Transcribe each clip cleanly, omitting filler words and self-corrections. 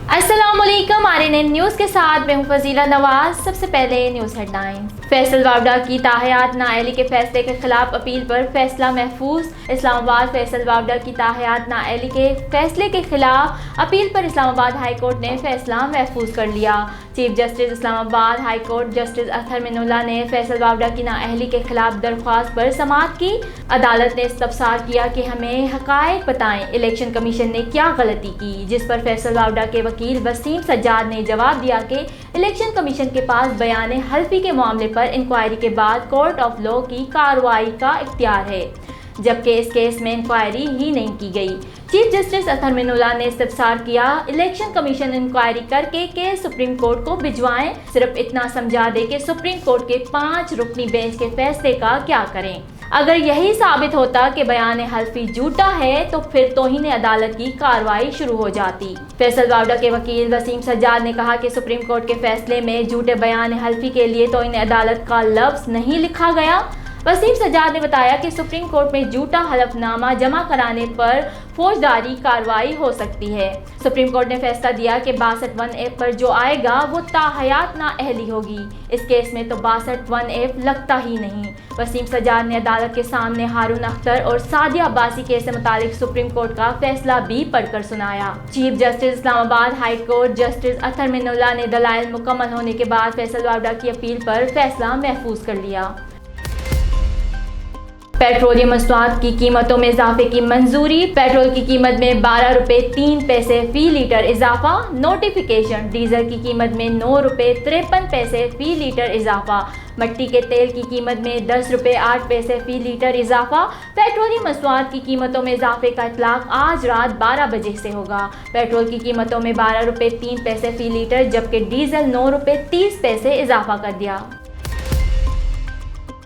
अस्सलामुअलैकुम RNN news के साथ मैं हूं फजीला नवाज। सबसे पहले न्यूज़ हेडलाइंस। फैसल वावडा की ताहयात नाअहली के फैसले के खिलाफ अपील पर फैसला महफूज। इस्लामाबाद फैसल वावडा की ताहयात नाअहली के फैसले के खिलाफ अपील पर इस्लामाबाद हाई कोर्ट ने फैसला महफूज कर लिया। Chief justice Islamabad high court justice Athar Minallah ने फैसल वावडा की नाअहली के खिलाफ दरख्वास्त पर समाअत की। अदालत ने इस्तफसार किया कि हमें हक़ाइक़ बताएं, इलेक्शन कमीशन ने क्या गलती की, जिस पर फैसल वावडा के वकील वसीम सज्जाद ने जवाब दिया कि इलेक्शन कमीशन के पास बयान हल्फी के मामले पर इंक्वायरी के बाद कोर्ट ऑफ लॉ की कार्रवाई का इख्तियार है, जबकि इस केस में इंक्वायरी ही नहीं की गई। चीफ जस्टिस अतहर मिनुल्लाह ने इस्तफसार किया, इलेक्शन कमीशन इंक्वायरी करके केस सुप्रीम कोर्ट को भिजवाएं। सिर्फ इतना समझा दे कि सुप्रीम कोर्ट के 5 रुकनी बेंच के फैसले का क्या करें। अगर यही साबित होता कि बयान हल्फी झूठा है तो फिर तौहीन अदालत की कार्रवाई शुरू हो जाती। फैसल वावडा के वकील वसीम सज्जाद ने कहा कि सुप्रीम कोर्ट के फैसले में झूठे बयान हल्फी के लिए तौहीन अदालत का लफ्ज़ नहीं लिखा गया। वसीम सज्जाद ने बताया कि सुप्रीम कोर्ट में झूठा हलफनामा जमा कराने पर फौजदारी कार्रवाई हो सकती है। सुप्रीम कोर्ट ने फैसला दिया कि 62(1)F पर जो आएगा वो ताहयात नाअहली होगी। इस केस में तो 62(1)F लगता ही नहीं। वसीम सज्जाद ने अदालत के सामने हारून अख्तर और सादिया अब्बासी केस से मुतालिक सुप्रीम कोर्ट का फैसला भी पढ़कर सुनाया। Chief justice Islamabad high court justice Athar Minallah ने दलाइल मुकम्मल होने के बाद फैसल वावडा की अपील पर फैसला महफूज कर लिया। पेट्रोलियम मसनूआत की कीमतों में इजाफे की मंजूरी। पेट्रोल की कीमत में 12 रुपये 3 पैसे फी लीटर इजाफा। नोटिफिकेशन। डीजल की कीमत में 9 रुपये 53 पैसे फी लीटर इजाफा। मट्टी के तेल की कीमत में 10 रुपये 8 पैसे फी लीटर इजाफा। पेट्रोलियम मसनूआत की कीमतों में इजाफे का इतलाक आज रात 12 बजे से होगा। पेट्रोल की कीमतों में 12 रुपये 3 पैसे फी लीटर, जबकि डीजल 9 रुपये 30 पैसे इजाफा कर दिया।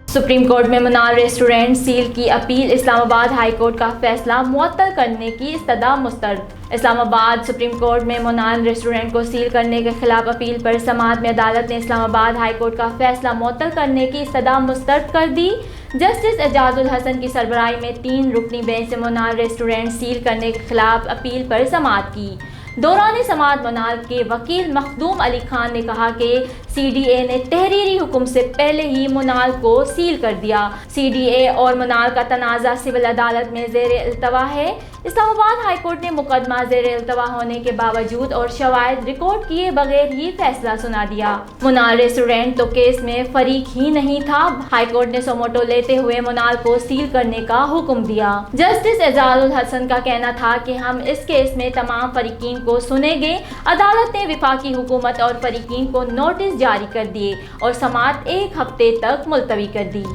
सुप्रीम कोर्ट में मुनाल रेस्टोरेंट सील की अपील। इस्लामाबाद हाई कोर्ट का फैसला मुअत्तल करने की इस्तदा मुस्तरद। इस्लामाबाद सुप्रीम कोर्ट में मुनाल रेस्टोरेंट को सील करने के खिलाफ अपील पर समाअत में अदालत ने इस्लामाबाद हाई कोर्ट का फैसला मुअत्तल करने की इस्तदा मुस्तरद कर दी। जस्टिस एजाजुल हसन की सरबराही में 3 रुकनी बेंच से मुनाल रेस्टोरेंट सील करने के खिलाफ अपील पर समाअत की। दौरान समाअत मुनाल के वकील मखदूम अली खान ने कहा कि CDA ने तहरीरी हुक्म से पहले ही मुनाल को सील कर दिया। CDA और मुनाल का तनाज़ा सिविल अदालत में ज़ेर इल्तवा है। इस्लामाबाद हाई कोर्ट ने मुकदमा ज़ेर इल्तवा होने के बावजूद और शवाहिद रिकॉर्ड किए बगैर ही फैसला सुना दिया। मुनाल रेस्टोरेंट तो केस में फरीक ही नहीं था। हाई कोर्ट ने सोमोटो लेते हुए मुनाल को सील करने का हुक्म दिया। जस्टिस एजाजुल हसन का कहना था कि हम इस केस में तमाम फरीकीन को सुनेंगे। अदालत ने विफाकी हुकूमत और फरीकीन को नोटिस जारी कर दिए और समाअत 1 हफ्ते तक मुलतवी कर दी।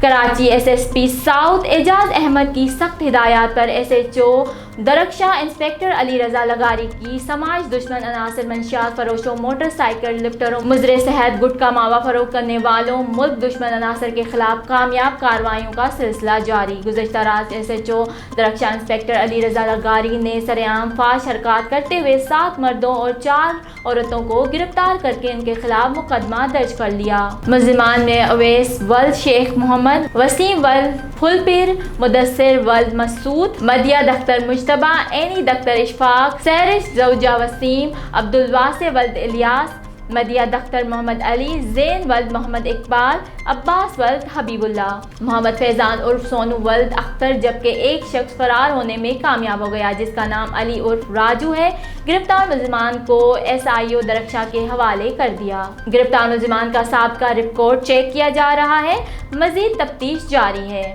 कराची SSP साउथ एजाज अहमद की सख्त हिदायत पर SHO दरख्शा इंस्पेक्टर अली रजा लगारी की समाज दुश्मन अनासर मंशियात फरोशों, मोटरसाइकिल लिफ्टरों, मुजरे सेहत, गुटखा मावा फरोख्त करने वालों, मुल्क दुश्मन अनासर के खिलाफ कामयाब कार्रवाइयों का सिलसिला जारी। गुज़श्ता रात SHO दरख्शा इंस्पेक्टर अली रजा लगारी ने सरेआम फाश हरकत करते हुए 7 मर्दों और 4 औरतों को गिरफ्तार करके उनके खिलाफ मुकदमा दर्ज कर लिया। मुल्ज़िमान में अवैस वल्द शेख मोहम्मद, वसीम वल्द फुलपिर, मुदस्सिर वल्द मसूद, मदिया दख्तर मुश्तबा, एनी दख्तर इशफाक, सैरिश जौजा वसीम, अब्दुल वासे वल्द इलियास, मदिया दख्तर मोहम्मद अली, ज़ैन वल्द मोहम्मद इकबाल, अब्बास वल्द हबीबुल्लाह, मोहम्मद फैज़ान उर्फ सोनू वल्द अख्तर, जबकि एक शख्स फरार होने में कामयाब हो गया जिसका नाम अली उर्फ राजू है। गिरफ्तार मुल्ज़िमान को SIO दरख्शा के हवाले कर दिया। गिरफ्तार मुल्ज़िमान का साबका रिकॉर्ड चेक किया जा रहा है। मज़ीद तफ्तीश जारी है।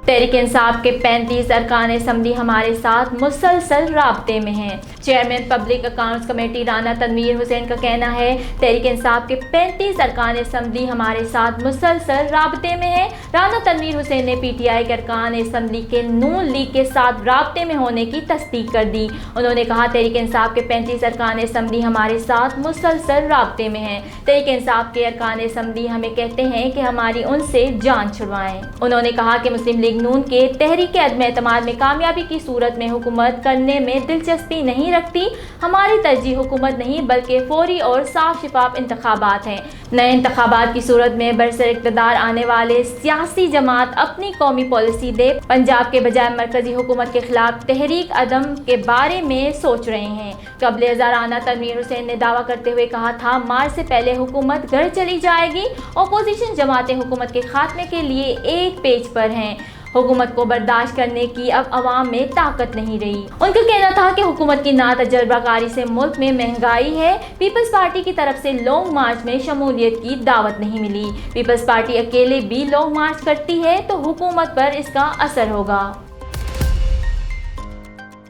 तहरीक इंसाफ के 35 अरकान असम्बली हमारे साथ मुसलसल राब्ते में हैं। Chairman public accounts committee Rana Tanveer Hussain का कहना है, तहरीक इंसाफ के 35 अरकान असम्बली हमारे साथ मुसलसल राब्ते में हैं। राना तनवीर हुसैन ने PTI के अरकान असम्बली के नून लीग के साथ राब्ते में होने की तस्दीक कर दी। उन्होंने कहा, तहरीक इंसाफ के 35 अरकान असम्बली हमारे साथ मुसलसल राब्ते में हैं। तहरीक इंसाफ के अरकान असम्बली हमें कहते हैं कि हमारी उनसे जान छुड़वाएं। उन्होंने कहा कि मुस्लिम लीग नून के तहरीक अदम एतमाद में कामयाबी की सूरत में हुकूमत करने में दिलचस्पी नहीं रखती। हमारी तरजीह हुकूमत नहीं बल्कि फौरी और साफ शफाफ इंतखाबात हैं। नए इंतखाबात की सूरत में बरसर इक़्तिदार आने वाले सियासी जमात अपनी कौमी पॉलिसी दे पंजाब के बजाय मरकजी हुकूमत के खिलाफ तहरीक अदम के बारे में सोच रहे हैं। कबल हज़ाराना तनवीर हुसैन ने दावा करते हुए कहा था, मार्च से पहले हुकूमत घर चली जाएगी। अपोजिशन जमातें हुकूमत के खात्मे के लिए एक पेज पर हैं। हुकूमत को बर्दाश्त करने की अब अवाम में ताकत नहीं रही। उनका कहना था कि हुकूमत की नातजुर्बाकारी से मुल्क में महंगाई है। पीपल्स पार्टी की तरफ से लॉन्ग मार्च में शमूलियत की दावत नहीं मिली। पीपल्स पार्टी अकेले भी लॉन्ग मार्च करती है तो हुकूमत पर इसका असर होगा।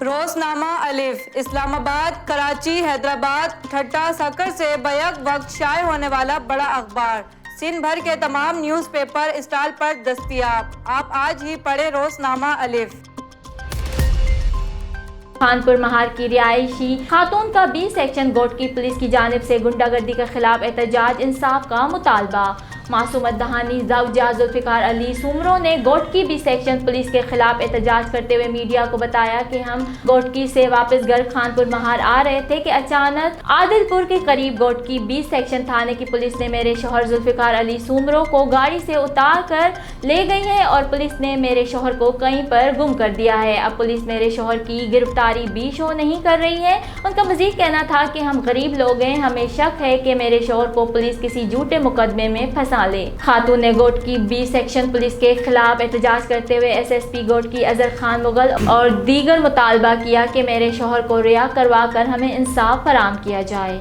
रोजनामा अलिफ इस्लामाबाद, कराची, हैदराबाद, ठट्टा, सकर से बैक वक्त शाये होने वाला बड़ा अखबार सिंध भर के तमाम न्यूज़पेपर स्टॉल पर दस्तयाब। आप आज ही पढ़े रोजनामा अलिफ। खानपुर महार की रिहायशी खातून का बी सेक्शन गोटकी पुलिस की जानिब से गुंडागर्दी के खिलाफ एहतजाज, इंसाफ का मुतालबा। मासूमत दहानी ज़ौजा जुल्फ़िकार अली सुमरो ने गोटकी बी सेक्शन पुलिस के खिलाफ एहतजाज करते हुए मीडिया को बताया कि हम गोटकी से वापस घर खानपुर महार आ रहे थे कि अचानक आदिलपुर के करीब गोटकी बी सेक्शन थाने की पुलिस ने मेरे शौहर जुल्फ़िकार अली सुमरो को गाड़ी से उतार कर ले गई है और पुलिस ने मेरे शौहर को कहीं पर गुम कर दिया है। अब पुलिस मेरे शौहर की गिरफ्तारी भी शो नहीं कर रही है। उनका मज़ीद कहना था कि हम गरीब लोग हैं, हमें शक है कि मेरे शौहर को पुलिस किसी झूठे मुकदमे में फंसा ले। खातून ने गोटकी बी सेक्शन पुलिस के खिलाफ एहतजाज करते हुए एसएसपी गोटकी अजहर खान मुगल और दीगर मुतालबा किया कि मेरे शौहर को रिहा करवा कर हमें इंसाफ फराहम किया जाए।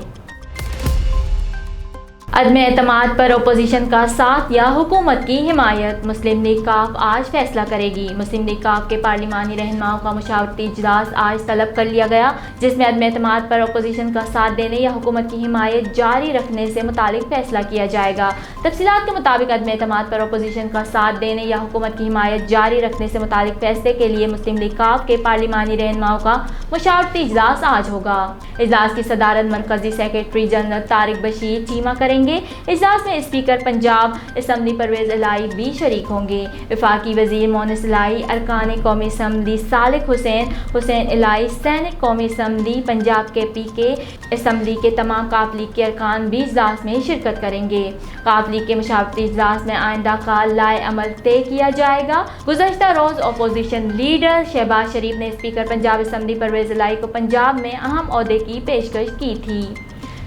अदम एतमाद पर अपोजिशन का साथ या हुकूमत की हिमायत, मुस्लिम लीग काफ आज फैसला करेगी। मुस्लिम लीग काफ के पार्लिमानी रहनुमाओं का मुशावरती इजलास आज तलब कर लिया गया, जिसमें अदम एतमाद पर अपोजिशन का साथ देने या हुकूमत की हिमायत जारी रखने से मुतालिक फैसला किया जाएगा। तफसीलात के मुताबिक अदम एतमाद पर अपोजिशन का साथ देने या हुकूमत की हिमायत जारी रखने से मुतालिक फैसले के लिए मुस्लिम लीग काफ के पार्लिमानी रहनुमाओं का मुशावरती इजलास आज होगा। इजलास की सदारत मरकजी सेक्रेटरी जनरल तारिक बशीर चीमा करेंगे। इजलास में स्पीकर पंजाब असम्बली परवेज इलाही भी शरीक होंगे। वफाकी वजीर मोनिस इलाही, अरकान कौमी असम्बली सालिक हुसैन इलाही, सैनेट कौमी असम्बली पंजाब के पीके असम्बली के तमाम काफ लीग के अरकान भी इजलास में शिरकत करेंगे। काफ लीग के मुशावरती इजलास में आइंदा का लाए अमल तय किया जाएगा। गुज़श्ता रोज़ अपोजिशन लीडर शहबाज शरीफ ने स्पीकर पंजाब असम्बली परवेज इलाही को पंजाब में अहम ओहदे की पेशकश की थी।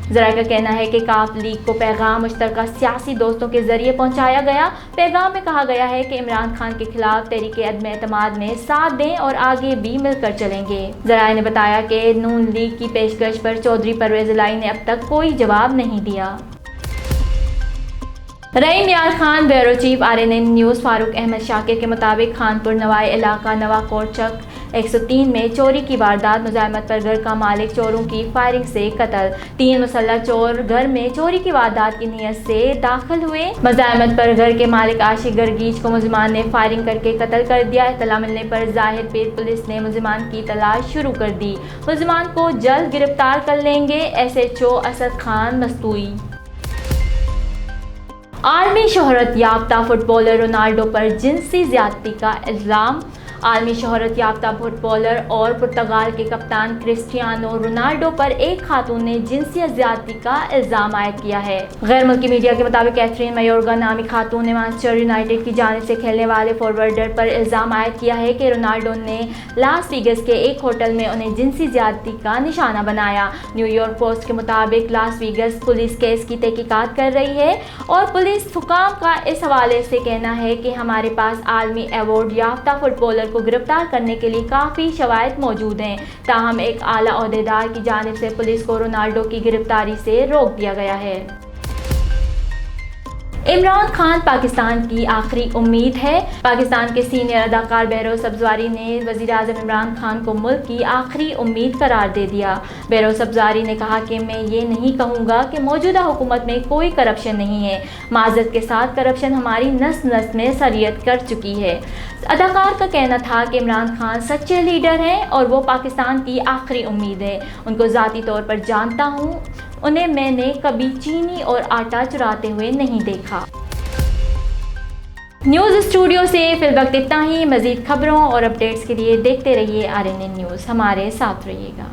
ज़रा का कहना है कि काफ लीग को पैगाम मुश्तरका सियासी दोस्तों के जरिए पहुंचाया गया। पैगाम में कहा गया है कि इमरान खान के खिलाफ तहरीक अदम एतमाद में साथ दें और आगे भी मिलकर चलेंगे। ज़राए ने बताया कि नून लीग की पेशकश पर चौधरी परवेज इलाही ने अब तक कोई जवाब नहीं दिया। Rahim Yar Khan bureau chief RNN news Farooq Ahmed Shakir के मुताबिक खानपुर नवाई इलाका नवाकोट चक 103 में चोरी की वारदात, मुजाहिमत पर घर का मालिक चोरों की फायरिंग से कत्ल। 3 मुसल्लह चोर घर में चोरी की वारदात की नीयत से दाखिल हुए। मुजाहिमत पर घर के मालिक आशिक गर्गीज को मुलजिमान ने फायरिंग करके कत्ल कर दिया। इत्तला मिलने पर ज़ाहिर पीर पुलिस ने मुलजिमान की तलाश शुरू कर दी। मुलजिमान को जल्द गिरफ्तार कर लेंगे। SHO असद खान मस्तूई। आलमी शोहरत याफ्ता फुटबॉलर रोनाल्डो पर जिनसी ज्यादती का इल्ज़ाम। आलमी शोहरत याफ्ता फुटबॉलर और पुर्तगाल के कप्तान क्रिस्टियानो रोनाल्डो पर एक खातून ने जिनसियत ज्यादती का इल्ज़ाम आयद किया है। गैर मुल्की मीडिया के मुताबिक कैथरीन मयोर्गा नामी खातून ने मैनचेस्टर यूनाइटेड की जानिब से खेलने वाले फॉरवर्डर पर इल्ज़ाम आयद किया है कि रोनाल्डो ने लास वेगस के एक होटल में उन्हें जिनसी ज्यादती का निशाना बनाया। न्यूयॉर्क पोस्ट के मुताबिक लास वेगस पुलिस केस की तहकीकात कर रही है और पुलिस हुकाम का इस हवाले से कहना है कि हमारे पास आलमी अवार्ड याफ्ता फुटबॉलर को गिरफ्तार करने के लिए काफ़ी शवाहिद मौजूद हैं। ताहम एक आला ओहदेदार की जानिब से पुलिस को रोनाल्डो की गिरफ्तारी से रोक दिया गया है। इमरान खान पाकिस्तान की आखिरी उम्मीद है। पाकिस्तान के सीनियर अदाकार बहरोज़ सब्ज़वारी ने वज़ीर-ए-आज़म इमरान खान को मुल्क की आखिरी उम्मीद करार दे दिया। बहरोज़ सब्ज़वारी ने कहा कि मैं ये नहीं कहूँगा कि मौजूदा हुकूमत में कोई करप्शन नहीं है। माज़रत के साथ करप्शन हमारी नस नस में सरियत कर चुकी है। अदाकार का कहना था कि इमरान खान सच्चे लीडर हैं और वो पाकिस्तान की आखिरी उम्मीद है। उनको ज़ाती तौर पर जानता हूँ, उन्हें मैंने कभी चीनी और आटा चुराते हुए नहीं देखा। न्यूज़ स्टूडियो से फिल वक्त इतना ही। मज़ीद खबरों और अपडेट्स के लिए देखते रहिए RNN न्यूज़। हमारे साथ रहिएगा।